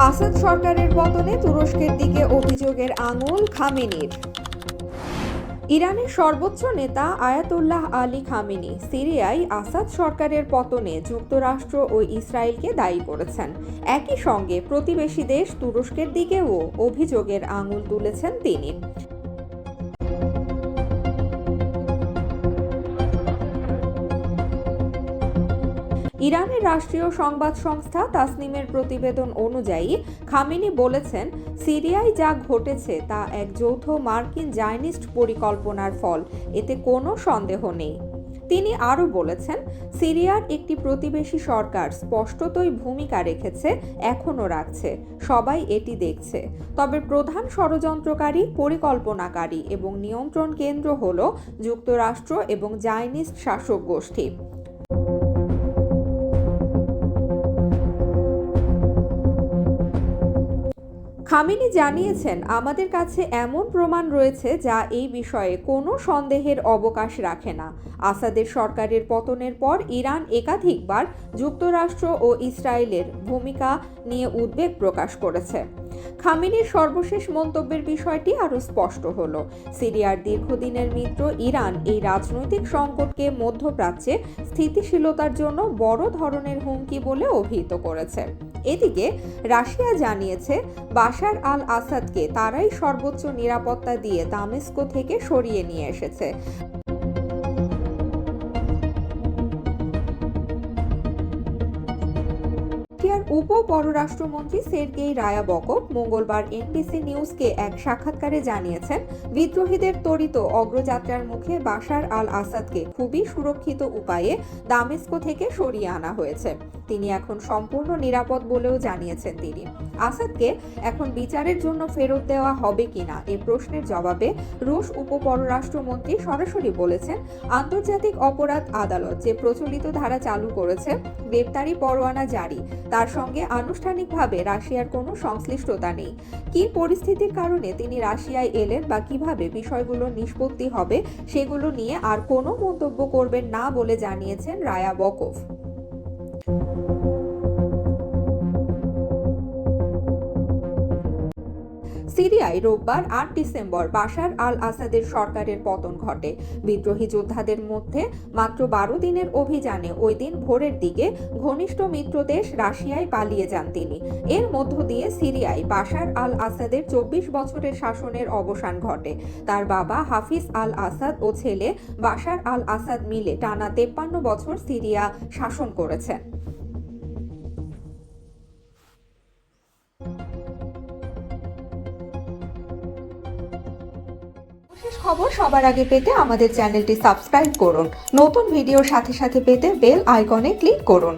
আসাদ সরকারের পতনে তুরস্কের দিকে অভিযোগের আঙুল খামেনির। ইরানের সর্বোচ্চ নেতা আয়াতুল্লাহ আলী খামেনি সিরিয়ায় আসাদ সরকারের পতনে যুক্তরাষ্ট্র ও ইসরায়েলকে দায়ী করেছেন। একই সঙ্গে প্রতিবেশী দেশ তুরস্কের দিকেও অভিযোগের আঙুল তুলেছেন তিনি। ইরানের রাষ্ট্রীয় সংবাদ সংস্থা তাসনিমের প্রতিবেদন অনুযায়ী খামেনি বলেছেন, সিরিয়ায় যা ঘটেছে তা এক যৌথ মার্কিন জায়নিস্ট পরিকল্পনার ফল, এতে কোনো সন্দেহ নেই। তিনি আরও বলেছেন, সিরিয়ার একটি প্রতিবেশী সরকার স্পষ্টতই ভূমিকা রেখেছে, এখনও রাখছে, সবাই এটি দেখছে। তবে প্রধান ষড়যন্ত্রকারী, পরিকল্পনাকারী এবং নিয়ন্ত্রণ কেন্দ্র হল যুক্তরাষ্ট্র এবং জায়নিস্ট শাসক গোষ্ঠী। খামেনি জানিয়েছেন, আমাদের কাছে এমন প্রমাণ রয়েছে যা এই বিষয়ে কোনো সন্দেহের অবকাশ রাখে না। আসাদের সরকারের পতনের পর ইরান একাধিকবার যুক্তরাষ্ট্র ও ইসরায়েলের ভূমিকা নিয়ে উদ্বেগ প্রকাশ করেছে। খামেনির সর্বশেষ মন্তব্যের বিষয়টি আরও স্পষ্ট হল। সিরিয়ার দীর্ঘদিনের মিত্র ইরান এই রাজনৈতিক সংকটকে মধ্যপ্রাচ্যে স্থিতিশীলতার জন্য বড় ধরনের হুমকি বলে অভিহিত করেছে। এদিকে রাশিয়া জানিয়েছে, বাশার আল আসাদকে তারাই সর্বোচ্চ নিরাপত্তা দিয়ে দামেস্কো থেকে সরিয়ে নিয়ে এসেছে। উপ পররাষ্ট্রমন্ত্রী সের্গেই রায়াবকভ মঙ্গলবার এনবিসি নিউজকে এক সাক্ষাৎকারে জানিয়েছেন, বিদ্রোহীদের ত্বরিত অগ্রযাত্রার মুখে বাশার আল আসাদকে খুবই সুরক্ষিত উপায়ে দামেস্কো থেকে সরিয়ে আনা হয়েছে। তিনি এখন সম্পূর্ণ নিরাপদ বলেও জানিয়েছেন তিনি। আসাদকে এখন বিচারের জন্য ফেরত দেওয়া হবে কিনা এ প্রশ্নের জবাবে রুশ উপ পররাষ্ট্রমন্ত্রী সরাসরি বলেছেন, আন্তর্জাতিক অপরাধ আদালত যে প্রচলিত ধারা চালু করেছে, গ্রেপ্তারি পরোয়ানা জারি, তার সঙ্গে আনুষ্ঠানিকভাবে রাশিয়ার কোনো সংশ্লিষ্টতা নেই। কী পরিস্থিতির কারণে তিনি রাশিয়ায় এলেন বা কিভাবে বিষয়গুলো নিষ্পত্তি হবে সেগুলো নিয়ে আর কোনো মন্তব্য করবেন না বলে জানিয়েছেন রায়াবকভ। সিরিয়ায় রোববার ৮ ডিসেম্বর বাশার আল আসাদের সরকারের পতন ঘটে। বিদ্রোহী যোদ্ধাদের মধ্যে মাত্র ১২ দিনের অভিযানে ওই দিন ভোরের দিকে ঘনিষ্ঠ মিত্রদেশ রাশিয়ায় পালিয়ে যান তিনি। এর মধ্য দিয়ে সিরিয়ায় বাশার আল আসাদের ২৪ বছরের শাসনের অবসান ঘটে। তার বাবা হাফিজ আল আসাদ ও ছেলে বাশার আল আসাদ মিলে টানা ৫৩ বছর সিরিয়া শাসন করেছেন। খবর সবার আগে পেতে আমাদের চ্যানেলটি সাবস্ক্রাইব করুন। নতুন ভিডিওর সাথে সাথে পেতে বেল আইকনে ক্লিক করুন।